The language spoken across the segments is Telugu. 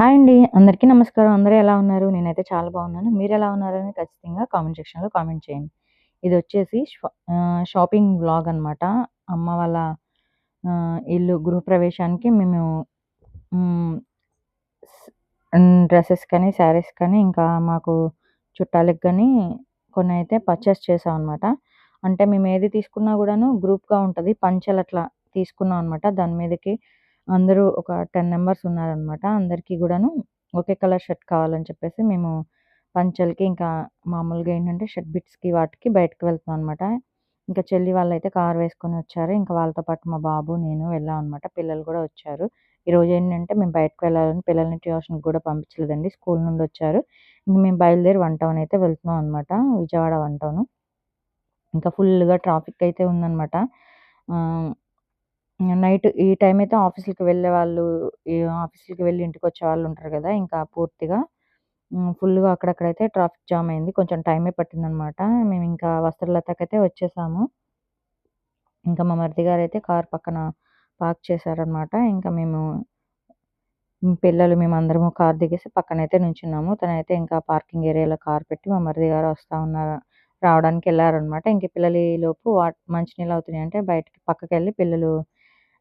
హాయ్ అండి. అందరికీ నమస్కారం. అందరూ ఎలా ఉన్నారు? నేనైతే చాలా బాగున్నాను. మీరెలా ఉన్నారని ఖచ్చితంగా కామెంట్ సెక్షన్‌లో కామెంట్ చేయండి. ఇదొచ్చేసి షాపింగ్ వ్లాగ్ అనమాట. అమ్మ వాళ్ళ ఇల్లు గృహప్రవేశానికి మేము హ్మ్. డ్రెసెస్ కానీ, శారీస్ కానీ ఇంకా మాకు చుట్టాలకి గాని కొన్నైతే పర్చేస్ చేశామనమాట. అంటే మేమేది తీసుకున్నా గూడాను గ్రూప్‌గా ఉంటది. పంచెలు అట్లా తీసుకున్నాం అనమాట. దాని మీదకి అందరూ ఒక 10 మెంబర్స్ ఉన్నారనమాట. అందరికీ గూడాను ఒకే కలర్ షర్ట్ కావాలని చెప్పేసి మేము పంచెలకి ఇంకా మామూలుగా ఏంటంటే షర్ట్ బిట్స్‌కి వాటికి బయటకి వెళ్తున్నాం అనమాట. ఇంకా చెల్లి వాళ్ళైతే కార్ వేసుకొని వచ్చారు. ఇంకా వాళ్ళతో పాటు మా బాబు, నేను వెళ్ళామనమాట. పిల్లలు గూడా వచ్చారు. ఈరోజేంటంటే మేము బయటకి వెళ్ళాలని పిల్లల్ని ట్యూషన్‌కి గూడా పంపించలేదండి. స్కూల్ నుండొచ్చారు. ఇంక మేము బయలుదేరి వన్ టౌన్ అయితే వెళ్తున్నాం అనమాట. Vijayawada one town. ఇంకా ఫుల్లుగా ట్రాఫిక్ అయితే ఉందనమాట. ఆహ్, నైట్ ఈ టైం అయితే ఆఫీసులకి వెళ్ళేవాళ్ళు, ఈ ఆఫీసులకి వెళ్ళి ఇంటికొచ్చేవాళ్ళు ఉంటారు గదా! ఇంకా పూర్తిగా ఫుల్లుగా అక్కడక్కడైతే ట్రాఫిక్ జామ్ అయింది. కొంచెం టైమే పట్టిందనమాట. మేమింకా వస్త్రలతకైతే వచ్చేసాము. ఇంకా మా మరిది గారైతే కారు పక్కన పార్క్ చేశారనమాట. ఇంకా మేము పిల్లలు మేమందరము కారు దిగేసి పక్కనైతే నుంచున్నాము. తనైతే ఇంకా పార్కింగ్ ఏరియాలో కారు పెట్టి మా మరిది గారు వస్తా ఉన్నారు. రావడానికెళ్లారనమాట. ఇంక పిల్లలు ఈలోపు మంచినీళ్ళు అవుతున్నాయంటే బయటికి పక్కకెళ్ళి పిల్లలు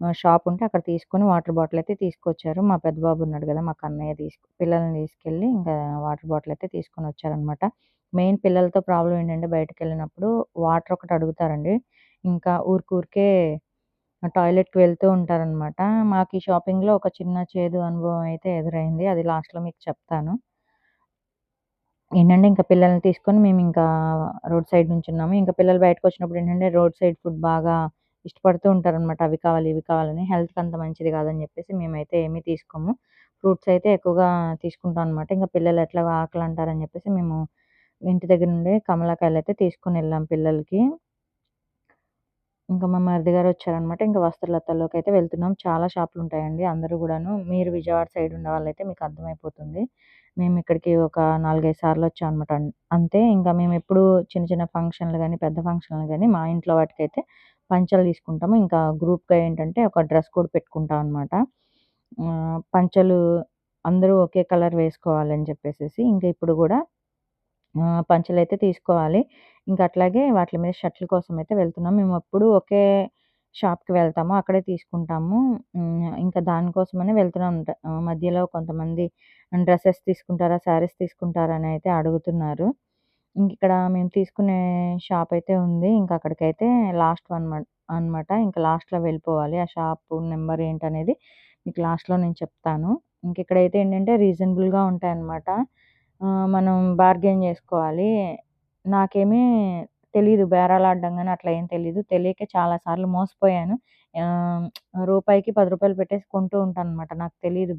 షాప్ ఉంటే అక్కడ తీసుకొని వాటర్ బాటిల్ అయితే తీసుకొచ్చారు. మా పెద్ద బాబు ఉన్నాడు గదా! మా కన్నయ్య పిల్లల్ని తీసుకెళ్ళి ఇంకా వాటర్ బాటిల్ అయితే తీసుకొనొచ్చారనమాట. మెయిన్ పిల్లలతో ప్రాబ్లమ్ ఏంటంటే బయటికెళ్ళినప్పుడు వాటర్ ఒకటి అడుగుతారండి. ఇంకా ఊరికే టాయిలెట్‌కి వెళ్తూ ఉంటారనమాట. మాకీ షాపింగ్‌లో ఒక చిన్న చేదు అనుభవం అయితే ఎదురైంది. అది లాస్ట్‌లో మీకు చెప్తాను. ఏంటంటే ఇంక పిల్లల్ని తీసుకొని మేమింకా రోడ్ సైడ్ నుంచున్నాము. ఇంక పిల్లలు బయటకొచ్చినప్పుడు ఏంటంటే రోడ్ సైడ్ ఫుడ్ బాగా ఇష్టపడుతూ ఉంటారనమాట. అవి కావాలి, ఇవి కావాలని. హెల్త్‌కి అంత మంచిది కాదని చెప్పేసి మేమైతే ఏమీ తీసుకోము. ఫ్రూట్స్ అయితే ఎక్కువగా తీసుకుంటాం అనమాట. ఇంక పిల్లలు ఎట్లాగో ఆకలంటారని చెప్పేసి మేము ఇంటి దగ్గర నుండే కమలాకాయలైతే తీసుకొనెళ్ళాం పిల్లలకి. ఇంకా మా మరిది గారొచ్చారనమాట. ఇంక వస్త్రలతల్లోకైతే వెళ్తున్నాం. చాలా షాపులుంటాయండి. అందరూ గూడాను మీరు విజయవాడ సైడ్ ఉన్నవాళ్ళైతే మీకు అర్థమైపోతుంది. మేమిక్కడికి ఒక 4, 5 సార్లొచ్చామనమాట. అంతే ఇంకా మేమెప్పుడు చిన్న చిన్న ఫంక్షన్‌లు గాని, పెద్ద ఫంక్షన్‌లు గాని మా ఇంట్లో వాటికైతే పంచలు తీసుకుంటాము. ఇంకా గ్రూప్‌గా ఏంటంటే ఒక డ్రెస్ కోడ్ పెట్టుకుంటాం అనమాట. పంచలు అందరూ ఒకే కలర్ వేసుకోవాలని చెప్పేసేసి ఇంక ఇప్పుడు గూడా పంచలైతే తీసుకోవాలి. ఇంక అట్లాగే వాట్లి మీద షర్ట్‌ల కోసమయితే వెళ్తున్నాం. మేమెప్పుడు ఒకే షాప్‌కి వెళ్తాము. అక్కడే తీసుకుంటాము. ఇంకా దానికోసమనే వెళ్తున్నామనమాట. మధ్యలో కొంతమంది డ్రెసెస్ తీసుకుంటారా? శారీస్ తీసుకుంటారా? అని అయితే అడుగుతున్నారు. ఇంకిక్కడ మేము తీసుకునే షాపయితే ఉంది. ఇంక అక్కడికైతే లాస్ట్ వన్ అనమాట. ఇంక లాస్ట్‌లో వెళ్ళిపోవాలి. ఆ షాపు నంబర్ ఏంటనేది మీకు లాస్ట్‌లో నేను చెప్తాను. ఇంకిక్కడైతే ఏంటంటే రీజనబుల్‌గా ఉంటాయన్నమాట. మనం బార్గెయిన్ జేసుకోవాలి. నాకేమీ తెలీదు బేరాలాడడం గాని అట్లా ఏం తెలీదు. తెలియక చాలా సార్లు మోసపోయాను. ఆహ్, రూపాయికి రూ. 10 పెట్టేసి కొంటూ ఉంటానన్నమాట. నాకు తెలీదు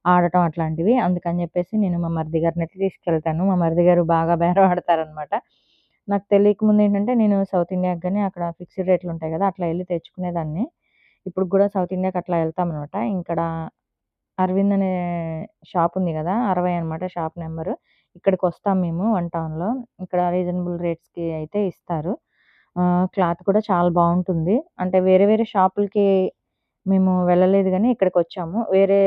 ఆడటం అట్లాంటివి. అందుకని జెప్పేసి నేను మా మరిది గారినైతే తీసుకెళ్తాను. మా మరిది గారు బాగా బేరం ఆడతారనమాట. నాకు తెలియక ముందేంటంటే నేను సౌత్ ఇండియాకి గాని అక్కడ ఫిక్స్డ్ రేట్లుంటాయి గదా! అట్లా ఎళ్లి తెచ్చుకునేదాన్ని. ఇప్పటికి గూడా సౌత్ ఇండియాకి అట్లా ఎళ్తామనమాట. ఇక్కడ అరవింద్ అనే షాప్ ఉంది గదా! 60 అనమాట షాప్ నంబరు. ఇక్కడికొస్తాం మేము వన్ టౌన్‌లో. ఇక్కడ రీజనబుల్ రేట్స్‌కి అయితే ఇస్తారు. క్లాత్ కూడా చాలా బావుంటుంది. అంటే వేరే వేరే షాపులకి మేము వెళ్ళలేదు గానీ ఇక్కడికొచ్చాము. వేరే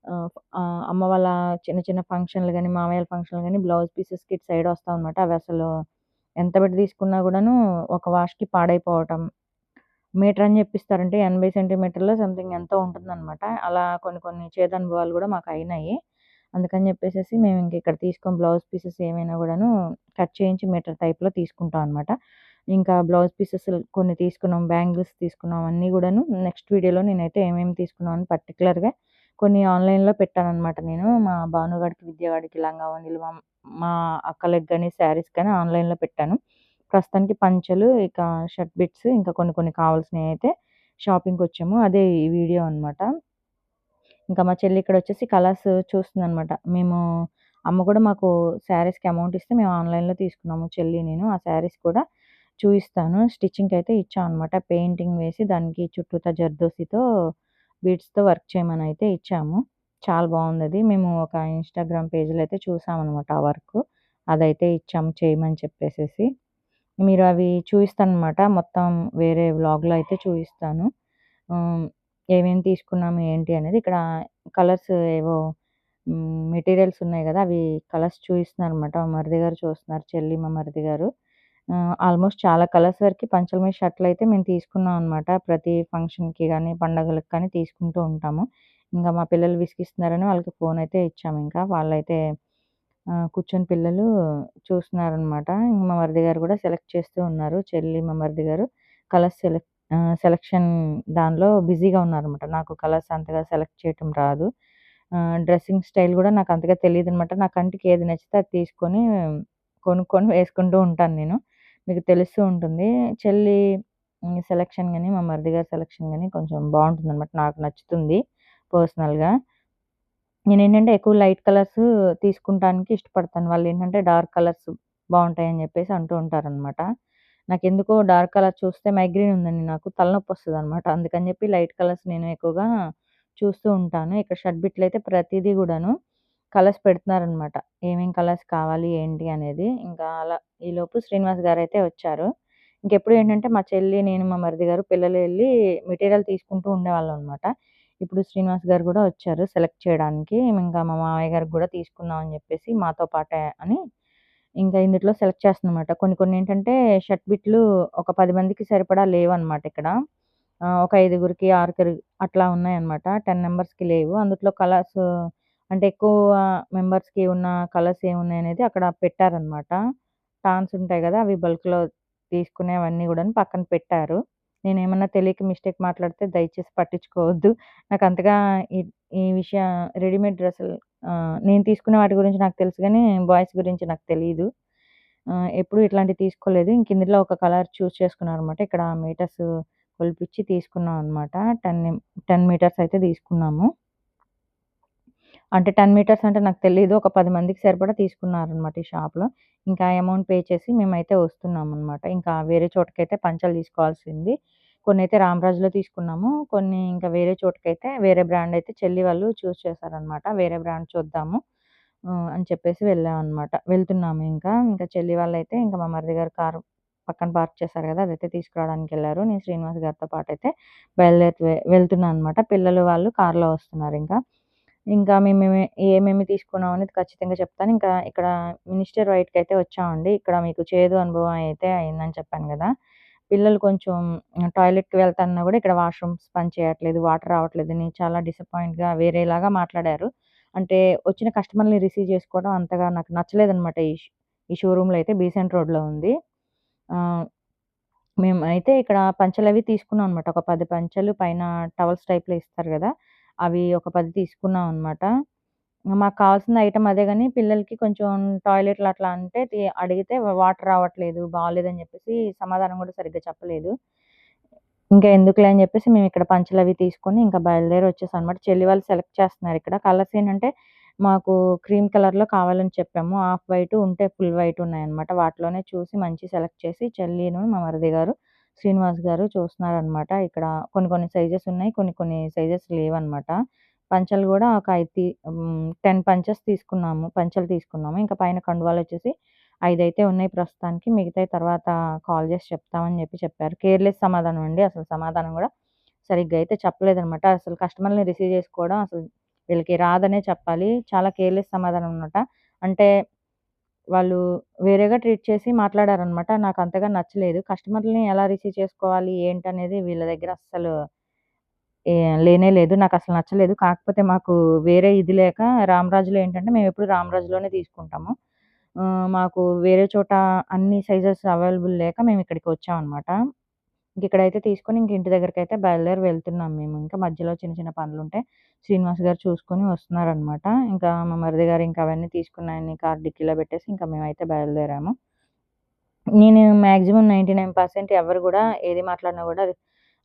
ఆహ్, ఆహ్, అమ్మ వాళ్ళ చిన్న చిన్న ఫంక్షన్‌లు గాని, మామయ్యల ఫంక్షన్‌లు గాని బ్లౌజ్ పీసెస్‌కి ఇటు సైడ్ వస్తామనమాట. అవసలు ఎంత పెట్టి తీసుకున్నా గూడాను ఒక వాష్‌కి పాడైపోవటం. మీటర్ అని జెప్పిస్తారంటే 80 సెంటీమీటర్‌లో సంథింగ్ ఎంతో ఉంటుందనమాట. అలా కొన్ని కొన్ని చేదనుభవాలు గూడా మాకయినాయి. అందుకని జెప్పేసేసి మేమింక ఇక్కడ తీసుకొని బ్లౌజ్ పీసెస్ ఏమైనా గూడాను కట్ చేయించి మీటర్ టైప్‌లో తీసుకుంటాం అనమాట. ఇంకా బ్లౌజ్ పీసెస్ కొన్ని తీసుకున్నాం. బ్యాంగిల్స్ తీసుకున్నాం. అన్నీ గూడాను నెక్స్ట్ వీడియోలో నేనైతే ఏమేమి తీసుకున్నామని పర్టిక్యులర్‌గా కొన్ని ఆన్‌లైన్‌లో పెట్టాననమాట నేను. మా భానుగాడికి, విద్యాగాడికి లంగా ఓణీలు, మా అక్కలకి గాని, శారీస్ గాని ఆన్‌లైన్‌లో పెట్టాను. ప్రస్తుతానికి పంచెలు, ఇక షర్ట్ బిట్స్ ఇంకా కొన్ని కొన్ని కావాల్సినయయితే షాపింగ్‌కొచ్చాము. అదే ఈ వీడియో అనమాట. ఇంకా మా చెల్లి ఇక్కడొచ్చేసి కలర్స్ చూస్తుందనమాట. అమ్మ కూడా మాకు శారీస్‌కి అమౌంట్ ఇస్తే మేము ఆన్‌లైన్‌లో తీసుకున్నాము చెల్లి, నేను. ఆ శారీస్ కూడా చూయిస్తాను. స్టిచ్చింగ్‌కయితే ఇచ్చామనమాట. పెయింటింగ్ వేసి దానికి చుట్టూతా జర్దోసితో బీడ్స్‌తో వర్క్ చేయమనయితే ఇచ్చాము. చాలా బావుందది. మేము ఒక ఇన్‌స్టాగ్రామ్ పేజ్‌లో అయితే చూసామనమాట ఆ వర్కు. అదైతే ఇచ్చాము చేయమని చెప్పేసేసి. మీరు అవి చూయిస్తాననమాట. మొత్తం వేరే వ్లాగ్‌లో అయితే చూయిస్తాను. హ్మ్. ఏమేమి తీసుకున్నాము ఏంటి అనేది ఇక్కడ కలర్స్ ఏవో మెటీరియల్స్ ఉన్నాయి గదా! అవి కలర్స్ చూయిస్తున్నారనమాట. మా మరిది గారు చూస్తున్నారు. చెల్లి, మా మరిది గారు. ఆల్మోస్ట్ చాలా కలర్స్ వరకి పంచల మీద షర్ట్‌లయితే మేము తీసుకున్నాం అనమాట. ప్రతి ఫంక్షన్‌కి గానీ, పండగలకి కానీ తీసుకుంటూ ఉంటాము. ఇంక మా పిల్లలు విసిగిస్తున్నారని వాళ్ళకి ఫోనయితే ఇచ్చామింకా. వాళ్ళైతే కూర్చొని పిల్లలు చూస్తున్నారనమాట. మా మరిది గారు గూడా సెలెక్ట్ చేస్తూ ఉన్నారు. చెల్లి, మా మరిది గారు కలర్స్ సెలక్షన్ దానిలో బిజీగా ఉన్నారనమాట. నాకు కలర్స్ అంతగా సెలెక్ట్ చేయటం రాదు. డ్రెస్సింగ్ స్టైల్ గూడా నాకంతగా తెలీదనమాట. నా కంటికి ఏది నచ్చితే అది తీసుకొని కొనుక్కొని వేసుకుంటూ ఉంటాను నేను. మీకు తెలుస్తూ ఉంటుంది. చెల్లి సెలక్షన్ గాని, మా మరిది గారి సెలక్షన్ గాని కొంచెం బావుంటుందనమాట. నాకు నచ్చుతుంది పర్సనల్‌గా. నేనేంటంటే ఎక్కువ లైట్ కలర్స్ తీసుకుంటానికి ఇష్టపడతాను. వాళ్ళేంటంటే డార్క్ కలర్స్ బావుంటాయని జెప్పేసి అంటూ ఉంటారనమాట. నాకెందుకో డార్క్ కలర్ చూస్తే మైగ్రేన్ ఉందండి నాకు. తలనొప్పొస్తదనమాట. అందుకని జెప్పి లైట్ కలర్స్ నేను ఎక్కువగా చూస్తూ ఉంటాను. ఇక్కడ షర్ట్ బిట్లయితే ప్రతీదీ గూడాను కలర్స్ పెడుతున్నారనమాట. ఏమేం కలర్స్ కావాలి ఏంటి అనేది. ఇంకా అలా ఈలోపు శ్రీనివాస్ గారైతే వచ్చారు. ఇంకెప్పుడు ఏంటంటే మా చెల్లి, నేను, మా మరిది గారు పిల్లలు ఎళ్లి మెటీరియల్ తీసుకుంటూ ఉండేవాళ్ళమనమాట. ఇప్పుడు శ్రీనివాస్ గారు గూడా వచ్చారు సెలెక్ట్ చేయడానికి. ఇంకా మా మామయ్య గారికి గూడా తీసుకుందాం అని జెప్పేసి మాతో పాటే అని ఇంకా ఇందుట్లో సెలెక్ట్ చేస్తున్నామన్నమాట. కొన్ని కొన్నేంటంటే షర్ట్ బిట్లు ఒక 10 మందికి సరిపడా లేవన్నమాట ఇక్కడ. ఒక ఐదుగురికి, ఆరుగురికి అట్లా ఉన్నాయన్నమాట. 10 మెంబర్స్‌కి లేవు. అందుట్లో కలర్స్ అంటే ఎక్కువ మెంబర్స్‌కి ఉన్న కలర్స్ ఏమున్నాయనేది అక్కడ పెట్టారన్నమాట. టాన్స్ ఉంటాయి గదా! అవి బల్క్‌లో తీసుకునేవన్నీ గూడాను పక్కన పెట్టారు. నేనేమన్నా తెలియక మిస్టేక్ మాట్లాడితే దయచేసి పట్టించుకోవద్దు. నాకంతగా ఈ ఈ రెడీమేడ్ డ్రెస్సులు నేను తీసుకునే వాటి గురించి నాకు తెలుసు గానీ, బాయ్స్ గురించి నాకు తెలీదు. ఎప్పుడు ఇట్లాంటివి తీసుకోలేదు. ఇంక ఇందులో ఒక కలర్ చూజ్ చేసుకున్నాననమాట. ఇక్కడ మీటర్స్ కొలిపిచ్చి తీసుకున్నాం అనమాట. 10 మీటర్స్ అయితే తీసుకున్నాము. అంటే 10 మీటర్స్ అంటే నాకు తెలీదు. ఒక 10 మందికి సరిపడా తీసుకున్నారనమాట ఈ షాప్‌లో. ఇంకా అమౌంట్ పే చేసి మేమైతే వస్తున్నామనమాట. ఇంకా వేరే చోటకైతే పంచలు తీసుకోవాల్సింది. కొన్నైతే రామరాజులో తీసుకున్నాము. కొన్ని ఇంకా వేరే చోటకైతే వేరే బ్రాండ్ అయితే చెల్లి వాళ్ళు చూజ్ చేశారనమాట. వేరే బ్రాండ్ చూద్దాము అని చెప్పేసి వెళ్ళామనమాట. వెళ్తున్నాము ఇంకా. ఇంకా చెల్లి వాళ్ళైతే ఇంకా మా మరిది గారు కారు పక్కన పార్క్ చేశారు గదా! అదైతే తీసుకురావడానికెళ్లారు. నేను శ్రీనివాస్ గారితో పాటైతే వెళ్తున్నాననమాట. పిల్లలు వాళ్ళు కార్‌లో వస్తున్నారింకా. ఇంకా ఏమేమి తీసుకున్నాం అనేది ఖచ్చితంగా చెప్తాను. ఇంకా ఇక్కడ మినిస్టర్ వైట్‌కయితే వచ్చామండి. ఇక్కడ మీకు చేదు అనుభవం అయితే అయిందని చెప్పాను గదా! పిల్లలు కొంచెం టాయిలెట్‌కి వెళ్తాన్నా గూడా ఇక్కడ వాష్‌రూమ్స్ పనిచేయట్లేదు, వాటర్ రావట్లేదని చాలా డిసప్పాయింట్‌గా వేరేలాగా మాట్లాడారు. అంటే వచ్చిన కస్టమర్‌లని రిసీవ్ చేసుకోవడం అంతగా నాకు నచ్చలేదనమాట. ఈ షోరూమ్‌లో అయితే బీసెంట్ రోడ్‌లో ఉంది. ఆహ్, మేమైతే ఇక్కడ పంచలవి తీసుకున్నాం అనమాట. ఒక 10 పంచలు పైన టవల్స్ టైప్‌లో ఇస్తారు గదా! అవి ఒక 10 తీసుకున్నాం అనమాట. మాకు కావాల్సిన ఐటెమ్ అదే గాని పిల్లలకి కొంచెం టాయిలెట్‌లు అట్లా అంటే అడిగితే వాటర్ రావట్లేదు, బాలేదని జెప్పేసి సమాధానం గూడా సరిగ్గా చెప్పలేదు. ఇంకా ఎందుకులే అని జెప్పేసి మేమిక్కడ పంచలవి తీసుకొని ఇంకా బయలుదేరి వచ్చేసామనమాట. చెల్లి వాళ్ళు సెలెక్ట్ చేస్తున్నారిక్కడ. కలర్స్ ఏంటంటే మాకు క్రీమ్ కలర్‌లో కావాలని చెప్పాము. హాఫ్ వైట్ ఉంటే ఫుల్ వైట్ ఉన్నాయన్నమాట. వాటిలోనే చూసి మంచియి సెలెక్ట్ చేసి చెల్లిను, మా మరిది గారు, శ్రీనివాస్ గారు చూస్తున్నారనమాట. ఇక్కడ కొన్ని కొన్ని సైజెస్ ఉన్నాయి. కొన్ని కొన్ని సైజెస్ లేవన్నమాట. పంచలు గూడా ఒక 10 పంచెస్ తీసుకున్నాము. పంచలు తీసుకున్నాము. ఇంకా పైన కండువాలొచ్చేసి 5 అయితే ఉన్నాయి ప్రస్తుతానికి. మిగతాయి తర్వాత కాల్ జేసి చెప్తామని చెప్పారు. కేర్‌లెస్ సమాధానం అండి. అసలు సమాధానం గూడా సరిగ్గా అయితే చెప్పలేదనమాట. అసలు కస్టమర్‌లని రిసీవ్ చేసుకోవడం అసలు వీళ్ళకి రాదనే చెప్పాలి. చాలా కేర్‌లెస్ సమాధానం అనమాట. అంటే వాళ్ళు వేరేగా ట్రీట్ చేసి మాట్లాడారనమాట. నాకంతగా నచ్చలేదు. కస్టమర్‌లని ఎలా రిసీవ్ చేసుకోవాలి ఏంటనేది వీళ్ళ దగ్గర అస్సలు ఏ లేనే లేదు. నాకసలు నచ్చలేదు. కాకపోతే మాకు వేరే ఇది లేక రామరాజులో ఏంటంటే మేమెప్పుడు రామరాజులోనే తీసుకుంటాము. మాకు వేరే చోట అన్ని సైజెస్ అవైలబుల్ లేక మేమిక్కడికి వచ్చామనమాట. ఇంకిక్కడైతే తీసుకొని ఇంటి దగ్గరికైతే బయలుదేరి వెళ్తున్నాం మేము. ఇంకా మధ్యలో చిన్న చిన్న పనులుంటే శ్రీనివాస్ గారు చూసుకొని వస్తున్నారనమాట. ఇంకా మా మరిది గారు ఇంకా అవన్నీ తీసుకున్నయన్ని కార్ డిక్కీలో పెట్టేసి ఇంకా మేమైతే బయలుదేరాము. నేను మాక్సిమం 99% ఎవరు గూడా ఏది మాట్లాడినా గూడా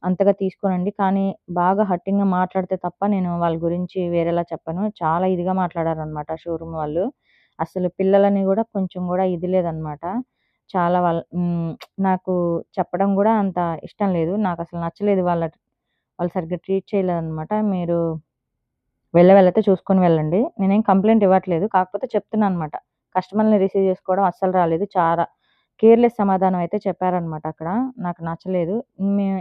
అంతగా తీసుకోనండి. కానీ బాగా హర్టింగ్‌గా మాట్లాడితే తప్ప నేను వాళ్ళ గురించి వేరేలా చెప్పను. చాలా ఇదిగా మాట్లాడారనమాట షోరూమ్ వాళ్ళు. అసలు పిల్లలని గూడా కొంచెం గూడా ఇది లేదనమాట. చాలా నాకు చెప్పడం గూడా అంత ఇష్టం లేదు. నాకసలు నచ్చలేదు వాళ్ళు సరిగ్గా ట్రీట్ చేయలేదనమాట. మీరు వెళ్ళైతే చూసుకొని వెళ్ళండి. నేనేం కంప్లెయింట్ ఇవ్వట్లేదు. కాకపోతే చెప్తున్నాననమాట. కస్టమర్‌లని రిసీవ్ చేసుకోవడం అస్సలు రాలేదు. కేర్‌లెస్ సమాధానం అయితే చెప్పారనమాట అక్కడ. నాకు నచ్చలేదు.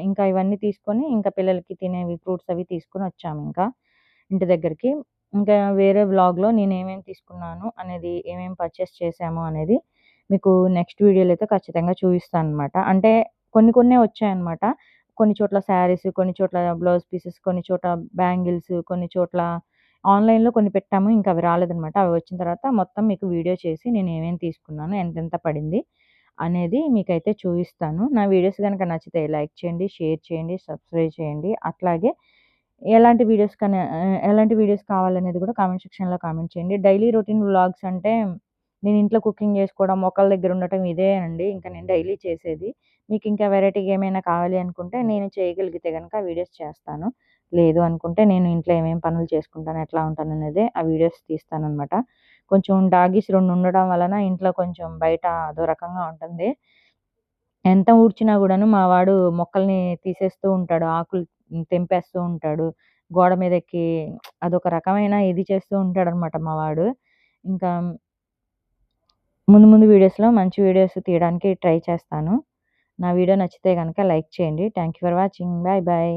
ఇంకా ఇవన్నీ తీసుకొని ఇంకా పిల్లలకి తినేవి ఫ్రూట్స్ అవి తీసుకొనొచ్చామింకా ఇంటి దగ్గరికి. ఇంకా వేరే వ్లాగ్‌లో నేనేమేమి తీసుకున్నాను అనేది, ఏమేమి పర్చేస్ చేశాము అనేది మీకు నెక్స్ట్ వీడియోలో అయితే ఖచ్చితంగా చూపిస్తాననమాట. అంటే కొన్ని కొన్నే వచ్చాయన్నమాట. కొన్ని చోట్ల శారీస్, కొన్ని చోట్ల బ్లౌజ్ పీసెస్, కొన్ని చోట్ల బ్యాంగిల్స్, కొన్ని చోట్ల ఆన్‌లైన్‌లో కొన్ని పెట్టాము. ఇంకా అవి రాలేదనమాట. అవి వచ్చిన తర్వాత మొత్తం మీకు వీడియో చేసి నేనేమేమి తీసుకున్నాను, ఎంతెంత పడింది అనేది మీకైతే చూయిస్తాను. నా వీడియోస్ గనక నచ్చితే లైక్ చేయండి, షేర్ చేయండి, సబ్స్క్రైబ్ చేయండి. అట్లాగే ఎలాంటి వీడియోస్ కావాలనేది కూడా కామెంట్ సెక్షన్‌లో కామెంట్ చేయండి. డైలీ రొటీన్ వ్లాగ్స్ అంటే నేను ఇంట్లో కుకింగ్ చేసుకోవడం, ఒకళ్ళ దగ్గర ఉండటం ఇదే అండి. ఇంకా నేను డైలీ చేసేది. మీకింకా వేరైటీగా ఏమైనా కావాలి అనుకుంటే నేను చేయగలిగితే గనక వీడియోస్ చేస్తాను. లేదు అనుకుంటే నేను ఇంట్లో ఏమేం పనులు చేసుకుంటాను, ఎట్లా ఉంటాననేదే ఆ వీడియోస్ తీస్తాననమాట. కొంచెం డాగీస్ 2 ఉండడం వలన ఇంట్లో కొంచెం బయట అదో రకంగా ఉంటుంది. ఎంత ఊడ్చినా గూడాను మా వాడు మొక్కల్ని తీసేస్తూ ఉంటాడు. ఆకులు తెంపేస్తూ ఉంటాడు. గోడ మీదెక్కి అదొక రకమైన ఇది చేస్తూ ఉంటాడనమాట మా వాడు. ఇంకా ముందు ముందు వీడియోస్‌లో మంచి వీడియోస్ తీయడానికి ట్రై చేస్తాను. నా వీడియో నచ్చితే గనక లైక్ చేయండి. Thank you for watching. Bye bye.